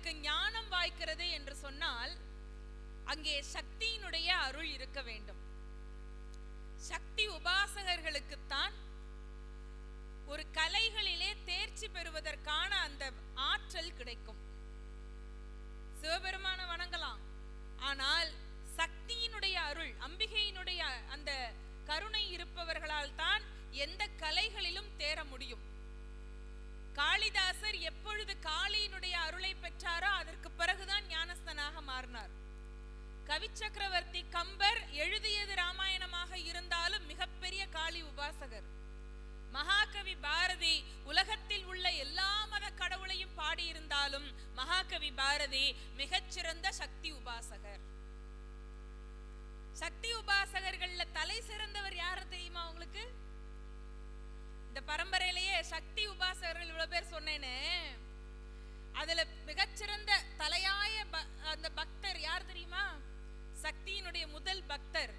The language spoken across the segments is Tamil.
ஒருவனுக்கு ஞானம் வாய்க்கிறது என்று சொன்னால் அங்கே சக்தியினுடைய அருள் இருக்க வேண்டும். சக்தி உபாசகர்களுக்குத்தான் ஒரு கலைகளிலே தேர்ச்சி பெறுவதற்கான அந்த ஆற்றல் கிடைக்கும். சிவபெருமான வணங்கலாம், ஆனால் சக்தியினுடைய அருள், அம்பிகையினுடைய அந்த கருணை இருப்பவர்களால் தான் எந்த கலைகளிலும் தேர முடியும். காளிதாசர் எப்பொழுது காளியினுடைய அருளை பெற்றாரோ அதற்கு பிறகுதான் ஞானஸ்தனாக மாறினார். கவி சக்கரவர்த்தி கம்பர் எழுதியது ராமாயணமாக இருந்தாலும் மிகப்பெரிய காளி உபாசகர். மகாகவி பாரதி உலகத்தில் உள்ள எல்லா மத கடவுளையும் பாடியிருந்தாலும் மகாகவி பாரதி மிகச்சிறந்த சக்தி உபாசகர். சக்தி உபாசகர்கள்ல தலை சிறந்தவர் யாரு தெரியுமா உங்களுக்கு? இந்த பரம்பரையிலேயே சக்தி உபாசகர்கள் இவ்வளவு பேர் சொன்னேன்னு, அதுல மிகச்சிறந்த தலையாய அந்த பக்தர் யார் தெரியுமா? சக்தியினுடைய முதல் பக்தர்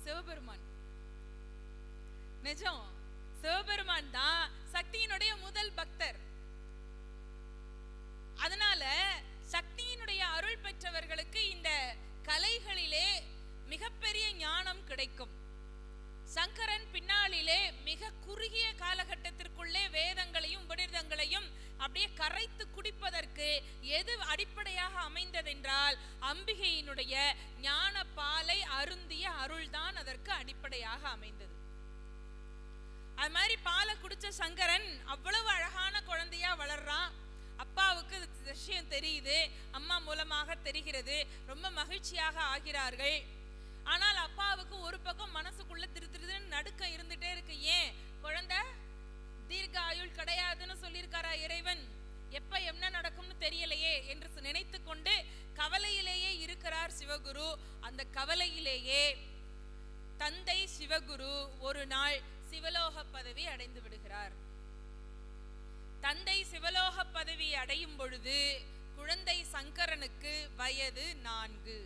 சிவபெருமான். நிஜம், சிவபெருமான் தான் சக்தியினுடைய முதல் பக்தர். அதனால சக்தியினுடைய அருள் பெற்றவர்களுக்கு இந்த கலைகளிலே மிகப்பெரிய ஞானம் கிடைக்கும். சங்கரன் பின்னாளிலே மிக குறுகிய காலகட்டத்திற்குள்ளே வேதங்களையும் உபநிடதங்களையும் அப்படியே கரைத்து குடிப்பதற்கு எது அடிப்படையாக அமைந்ததென்றால் அம்பிகையினுடைய ஞான பாலை அருந்திய அருள்தான் அதற்கு அடிப்படையாக அமைந்தது. அது மாதிரி பாலை குடிச்ச சங்கரன் அவ்வளவு அழகான குழந்தையா வளர்றான். அப்பாவுக்கு விஷயம் தெரியுது, அம்மா மூலமாக தெரிகிறது, ரொம்ப மகிழ்ச்சியாக ஆகிறார்கள். ஆனால் அப்பாவுக்கு ஒரு பக்கம் மனசுக்குள்ள திருத்திருதுன்னு நடுக்கம் இருந்துட்டே இருக்கு. ஏன்? குழந்தை தீர்க்க ஆயுள் கிடையாதுன்னு சொல்லியிருக்காரா இறைவன், எப்ப என்ன நடக்கும்னு தெரியலையே என்று நினைத்து கொண்டு கவலையிலேயே இருக்கிறார் சிவகுரு. அந்த கவலையிலேயே தந்தை சிவகுரு ஒரு நாள் சிவலோக பதவி அடைந்து விடுகிறார். தந்தை சிவலோக பதவி அடையும் பொழுது குழந்தை சங்கரனுக்கு வயது 4.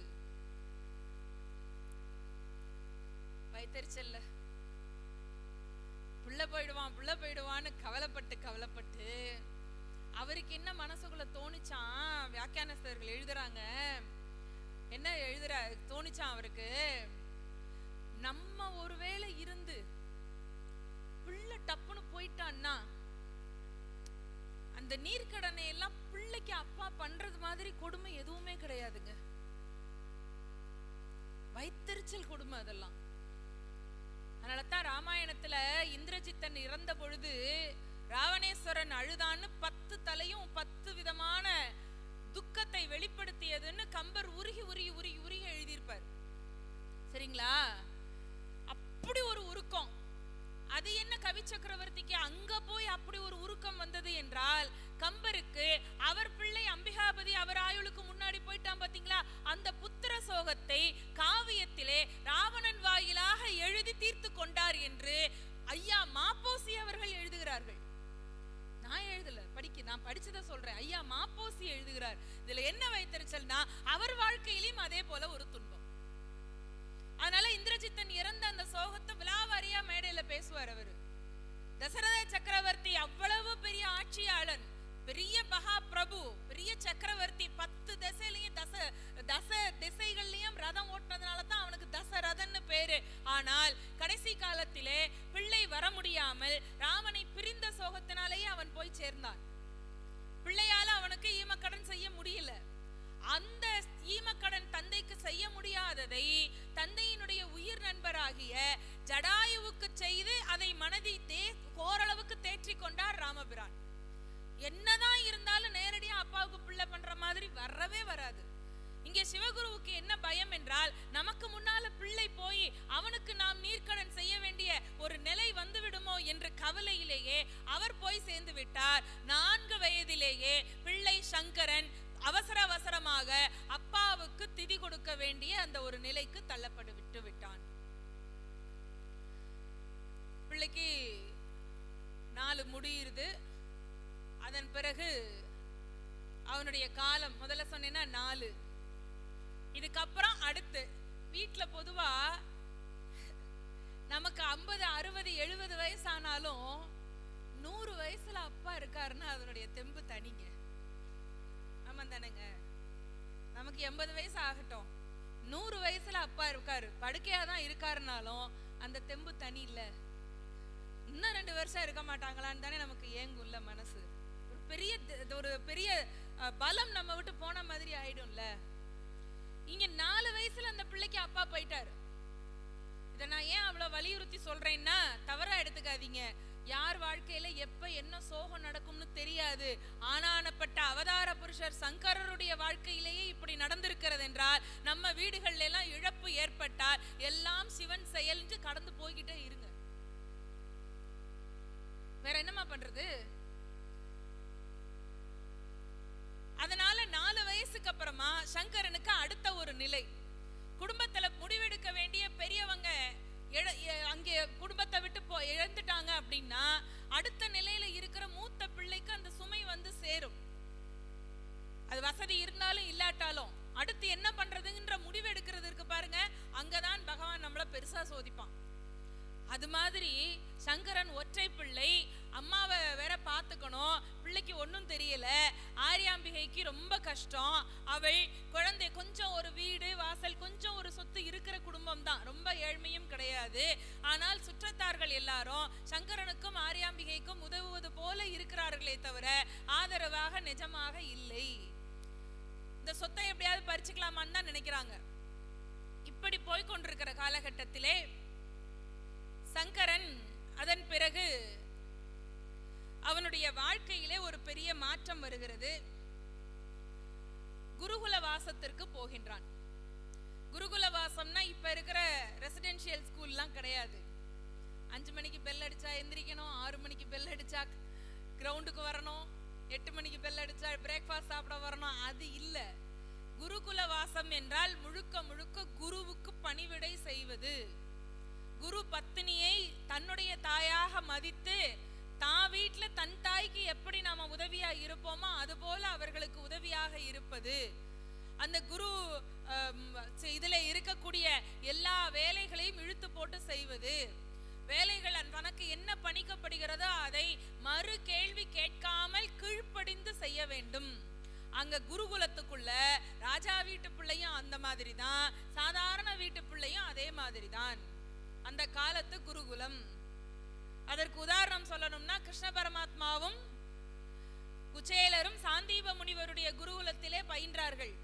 வயிற்றுச்சல்ல புள்ள போயிடுவான்னு கவலைப்பட்டு அவருக்கு என்ன மனசுக்குள்ள தோணிச்சான், வியாக்கியானஸ்தர்கள் எழுதுறாங்க, என்ன தோணிச்சான் அவருக்கு, நம்ம ஒருவேளை இருந்து பிள்ளை டப்புன்னு போயிட்டான்னா அந்த நீர்க்கடனை எல்லாம் பிள்ளைக்கு அப்பா பண்றது மாதிரி கொடுமை எதுவுமே கிடையாதுங்க. வயிற்றெரிச்சல் கொடுமை அதெல்லாம். அதனாலதான் ராமாயணத்துல இந்திரஜித்தன் இறந்த பொழுது ராவணேஸ்வரன் அழுதான்னு 10 தலையும் 10 விதமான துக்கத்தை வெளிப்படுத்தியதுன்னு கம்பர் உருகி உருகி உருகி உருகி எழுதியிருப்பார். சரிங்களா? அப்படி ஒரு உருக்கம். அது என்ன கவி சக்கரவர்த்திக்கு அங்க போய் அப்படி ஒரு உருக்கம் வந்தது என்றால், கம்பருக்கு அவர் பிள்ளை அம்பிகாபதி அவர் ஆயுளுக்கு முன்னாடி போயிட்டான் பாத்தீங்களா, அந்த புத்திர சோகத்தை காவியத்திலே ராவணன் வாயிலாக எழுதி தீர்த்து கொண்டார் என்று ஐயா மாப்போசி அவர்கள் எழுதுகிறார்கள். நான் எழுதல, நான் படிச்சதை சொல்றேன். ஐயா மாப்போசி எழுதுகிறார். இதுல என்ன வைத்தறிச்சல்னா, அவர் வாழ்க்கையிலும் அதே போல ஒரு துன்பம். அதனால இந்திரஜித்தன் இறந்த அந்த சோகத்தை விலாவாரியா மேடையில பேசுவார் அவரு. தசரத சக்கரவர்த்தி அவ்வளவு பெரிய ஆட்சியாளன், பெரிய மகா பிரபு, பெரிய சக்கரவர்த்தி, 10 திசையிலையும் தச திசைகள்லயும் ரதம் ஓட்டுறதுனால தான் அவனுக்கு தசரதன்னு பேரு. ஆனால் கடைசி காலத்திலே பிள்ளை வர முடியாமல் ராமனை பிரிந்த சோகத்தினாலேயே அவன் போய் சேர்ந்தான். பிள்ளையால அவனுக்கு ஈமக்கடன் செய்ய முடியல. அந்த ஈமக்கடன் தந்தைக்கு செய்ய முடியாததை தந்தையினுடைய உயிர் நண்பராகிய ஜடாயுவுக்கு செய்து அதை மனதை ஓரளவுக்கு தேற்றி கொண்டார் ராமபிரான். என்னதான் இருந்தாலும் நேரடியா அப்பாவுக்கு பிள்ளை பண்ற மாதிரி வரவே வராது. இங்கே சிவகுருவுக்கு என்ன பயம் என்றால், நமக்கு முன்னால பிள்ளை போய் அவனுக்கு நாம் நீர்க்கடன் செய்ய வேண்டிய ஒரு நிலை வந்து விடுமோ என்ற கவலையிலேயே அவர் போய் சேர்ந்து விட்டார். 4 வயதிலேயே பிள்ளை சங்கரன் அவசரமாக அப்பாவுக்கு திதி கொடுக்க வேண்டிய அந்த ஒரு நிலைக்கு தள்ளப்பட்டு விட்டான். பிள்ளைக்கு 4 முடியுது. அதன் பிறகு அவனுடைய காலம், முதல்ல சொன்னேன்னா 4. இதுக்கப்புறம் அடுத்து வீட்டுல பொதுவா நமக்கு 50, 60, 70 வயசானாலும் 100 வயசுல அப்பா இருக்காருன்னா அதனுடைய தெம்பு தனிங்க. நம்ம நமக்கு 80 வயசு ஆகட்டும், 100 வயசுல அப்பா இருக்காரு, படுக்கையா தான் இருக்காருனாலும் அந்த தெம்பு தனி இல்ல. இன்னும் 2 வருஷம் இருக்க மாட்டாங்களான்னு தானே நமக்கு ஏங்கும்ல மனசு. ஒரு பெரிய பலம் நம்ம விட்டு போன மாதிரி ஆயிடும்ல. இங்க 4 வயசுல அந்த பிள்ளைக்கு அப்பா போயிட்டாரு. இதை நான் ஏன் அவ்வளவு வலியுறுத்தி சொல்றேன்னா, தவறா எடுத்துக்காதீங்க. யார் வாழ்க்கையில எப்ப என்ன சோகம் நடக்கும்னு தெரியாது. ஆனானப்பட்ட அவதார புருஷர் சங்கரருடைய வாழ்க்கையிலேயே இப்படி நடந்திருக்கிறது என்றால், நம்ம வீடுகள்ல எல்லாம் இழப்பு ஏற்பட்டால் எல்லாம் சிவன் செயல் கடந்து போய்கிட்டே இருங்க. வேற என்னமா பண்றது? அதனால 4 வயசுக்கு அப்புறமா சங்கரனுக்கு அடுத்த ஒரு நிலை. குடும்பத்துல முடிவெடுக்க வேண்டிய பெரியவங்க அங்கே குடும்பத்தை விட்டு இழந்துட்டாங்க அப்படின்னா, அடுத்த நிலையில இருக்கிற மூத்த பிள்ளைக்கு அந்த சுமை வந்து சேரும். அது வசதி இருந்தாலும் இல்லாட்டாலும் அடுத்து என்ன பண்றதுன்ற முடிவு எடுக்கிறது இருக்கு பாருங்க, அங்கதான் பகவான் நம்மள பெருசா சோதிப்பான். அது மாதிரி சங்கரன் ஒற்றை பிள்ளை, அம்மாவை வேற பார்த்துக்கணும், பிள்ளைக்கு ஒன்றும் தெரியல. ஆரியாம்பிகைக்கு ரொம்ப கஷ்டம். அவள் குழந்தை, கொஞ்சம் ஒரு வீடு வாசல் கொஞ்சம் ஒரு சொத்து இருக்கிற குடும்பம் தான், ரொம்ப ஏழ்மையும் கிடையாது. ஆனால் சுற்றத்தார்கள் எல்லாரும் சங்கரனுக்கும் ஆரியாம்பிகைக்கும் உதவுவது போல இருக்கிறார்களே தவிர ஆதரவாக நிஜமாக இல்லை. இந்த சொத்தை எப்படியாவது பறிச்சுக்கலாமான்னு தான் நினைக்கிறாங்க. இப்படி போய்கொண்டிருக்கிற காலகட்டத்திலே சங்கரன் அதன் பிறகு அவனுடைய வாழ்க்கையிலே ஒரு பெரிய மாற்றம் வருகிறது. குருகுல வாசத்திற்கு போகின்றான். குருகுல வாசம்னா இப்ப இருக்கிற ரெசிடென்ஷியல் ஸ்கூல்லாம் கிடையாது. 5 மணிக்கு பெல் அடிச்சா எந்திரிக்கணும், 6 மணிக்கு பெல் அடிச்சா கிரவுண்டுக்கு வரணும், 8 மணிக்கு பெல் அடிச்சா பிரேக்ஃபாஸ்ட் சாப்பிட வரணும். அது இல்ல. குருகுல வாசம் என்றால் முழுக்க முழுக்க குருவுக்கு பணிவிடை செய்வது. குரு பத்தினியை தன்னுடைய தாயாக மதித்து, தான் வீட்டுல தன் தாய்க்கு எப்படி நாம உதவியா இருப்போமோ அது போல அவர்களுக்கு உதவியாக இருப்பது. அந்த குரு இதுல இருக்கக்கூடிய எல்லா வேலைகளையும் இழுத்து போட்டு செய்வது. வேலைகள் தனக்கு என்ன பணிக்கப்படுகிறதோ அதை மறு கேள்வி கேட்காமல் கீழ்ப்படிந்து செய்ய வேண்டும். அங்க குருகுலத்துக்குள்ள ராஜா வீட்டு பிள்ளையும் அந்த மாதிரி தான், சாதாரண வீட்டு பிள்ளையும் அதே மாதிரி தான். அந்த காலத்து குருகுலம். அதற்கு உதாரணம் சொல்லணும்னா, கிருஷ்ண பரமாத்மாவும் குச்சேலரும் சாந்தீப முனிவருடைய குருகுலத்திலே பயின்றார்கள்.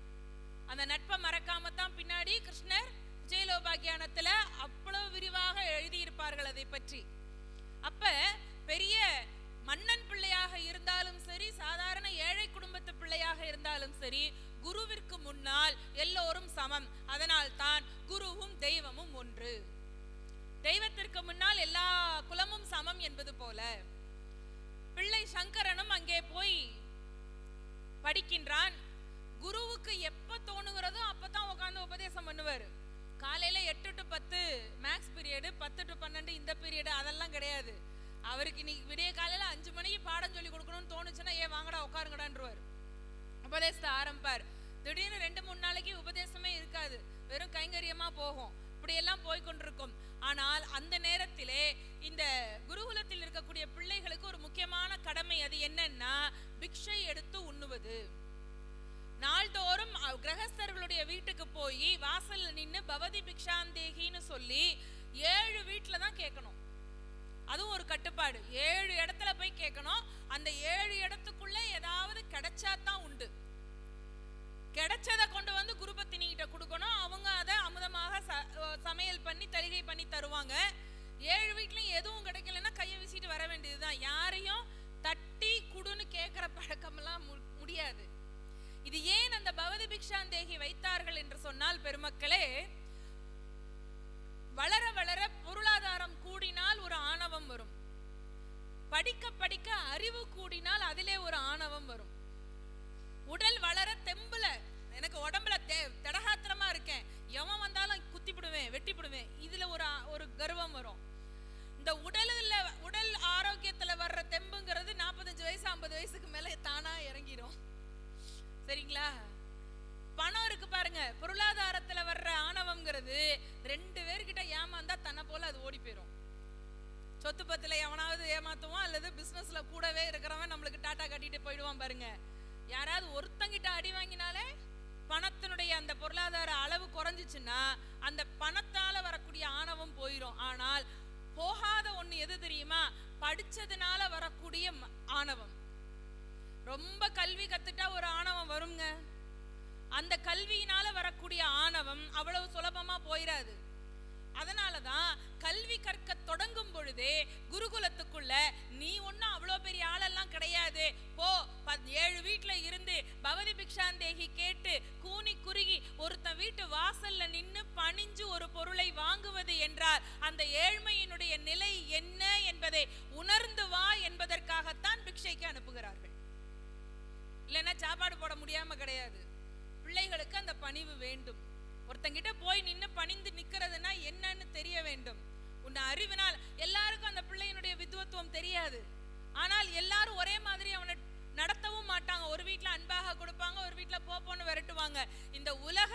அந்த நட்பை மறக்காமத்தான் பின்னாடி கிருஷ்ணர் குச்சேலோபாக்கியானத்துல அவ்வளவு விரிவாக எழுதியிருப்பார்கள் அதை பற்றி. அப்ப பெரிய மன்னன் பிள்ளையாக இருந்தாலும் சரி, சாதாரண ஏழை குடும்பத்து பிள்ளையாக இருந்தாலும் சரி, குருவிற்கு முன்னால் எல்லோரும் சமம். அதனால் தான் குருவும் தெய்வமும் ஒன்று. தெய்வத்திற்கு முன்னால் எல்லா குலமும் சமம் என்பது போல பிள்ளை சங்கரனும் அங்கே போய் படிக்கின்றான். குருவுக்கு எப்ப தோணுகிறதோ அப்பதான் உட்கார்ந்து உபதேசம் பண்ணுவாரு. காலையில 8 to 10 மேக்ஸ் பீரியடு, 10 to 12 இந்த பீரியடு அதெல்லாம் கிடையாது. அவருக்கு இன்னைக்கு விடிய காலையில 5 மணிக்கு பாடம் சொல்லி கொடுக்கணும்னு தோணுச்சுன்னா, ஏன் வாங்கடா உட்காருங்கடான்றுவார். உபதேசத்தை ஆரம்பிப்பார். திடீர்னு 2-3 நாளைக்கு உபதேசமே இருக்காது, வெறும் கைங்கரியமா போகும். இப்படியெல்லாம் போய்கொண்டிருக்கும். ஆனால் அந்த நேரத்திலே இந்த குருகுலத்தில் இருக்கக்கூடிய பிள்ளைகளுக்கு ஒரு முக்கியமான கடமை. அது என்னன்னா, பிக்ஷை எடுத்து உண்ணுவது. நாள்தோறும் கிரகஸ்தர்களுடைய வீட்டுக்கு போய் வாசல் நின்று பவதி பிக்ஷாந்தேகின்னு சொல்லி 7 வீட்டுல தான் கேட்கணும். அதுவும் ஒரு கட்டுப்பாடு. 7 இடத்துல போய் கேட்கணும். அந்த 7 இடத்துக்குள்ள ஏதாவது கிடைச்சாதான் உண்டு. கிடைச்சதை கொண்டு வந்து குருபத்தினிகிட்ட கொடுக்கணும். அவங்க அதை அமுதமாக சமையல் பண்ணி தலிகை பண்ணி தருவாங்க. 7 வீட்லயும் எதுவும் கிடைக்கலன்னா கையை வீசிட்டு வர வேண்டியதுதான். யாரையும் தட்டி குடுன்னு கேட்கிற பழக்கமெல்லாம் முடியாது. இது ஏன் அந்த பவதி பிக்ஷாந்தேகி வைத்தார்கள் என்று சொன்னால், பெருமக்களே, வளர வளர பொருளாதாரம் கூடினால் ஒரு ஆணவம் வரும். படிக்க படிக்க அறிவு கூடினால் அதிலே ஒரு ஆணவம் வரும். உடல் வளர தெம்புல, எனக்கு உடம்புல தடகாத்திரமா இருக்கேன், எவன் வந்தாலும் குத்திப்பிடுவேன் வெட்டிப்பிடுவேன், இதுல ஒரு கர்வம் வரும். இந்த உடல் ஆரோக்கியத்துல வர்ற தெம்புங்கிறது 45 வயசு 50 வயசுக்கு மேல தானா இறங்கிடும். சரிங்களா? பணம் இருக்கு பாருங்க, பொருளாதாரத்துல வர்ற ஆணவம்ங்கிறது 2 பேர்கிட்ட ஏமாந்தா தன்னை போல அது ஓடி போயிடும். சொத்து பத்துல எவனாவது ஏமாத்துவான், அல்லது பிசினஸ்ல கூடவே இருக்கிறவன் நம்மளுக்கு டாட்டா கட்டிட்டு போயிடுவான் பாருங்க. யாராவது ஒருத்தங்கிட்ட அடி வாங்கினாலே பணத்தினுடைய அந்த பொருளாதார அளவு குறைஞ்சிச்சுன்னா அந்த பணத்தால வரக்கூடிய ஆணவம் போயிடும். ஆனால் போகாத ஒண்ணு எது தெரியுமா? படிச்சதுனால வரக்கூடிய ஆணவம். ரொம்ப கல்வி கத்துட்டா ஒரு ஆணவம் வருங்க. அந்த கல்வியினால வரக்கூடிய ஆணவம் அவ்வளவு சுலபமா போயிடாது. அதனாலதான் கல்வி கற்க தொடங்கும் பொழுதே குருகுலத்துக்குள்ள நீ ஒன்னும் அவ்வளோ பெரிய ஆளெல்லாம் கிடையாது, போ 7 வீட்டுல இருந்து பவதி பிக்ஷாந்தேகி கேட்டு கூனி குறுகி ஒருத்தன் வீட்டு வாசல்ல நின்னு பணிஞ்சு ஒரு பொருளை வாங்குவது என்றால் அந்த ஏழ்மையினுடைய நிலை என்ன என்பதை உணர்ந்து வா என்பதற்காகத்தான் பிக்ஷைக்கு அனுப்புகிறார்கள். இல்லைன்னா சாப்பாடு போட முடியாம கிடையாது. பிள்ளைகளுக்கு அந்த பணிவு வேண்டும். ஒருத்தங்கிட்ட போய் நின்று பணிந்து நிக்கிறதுனா என்னன்னு தெரிய வேண்டும். உன்னை அறிவினால் எல்லாருக்கும் அந்த பிள்ளையினுடைய வித்வத்துவம் தெரியாது. ஆனால் எல்லாரும் ஒரே மாதிரி அவனை நடத்தவும் மாட்டாங்க. ஒரு வீட்டுல அன்பாக கொடுப்பாங்க, ஒரு வீட்டுல போப்போன்னு விரட்டுவாங்க. இந்த உலக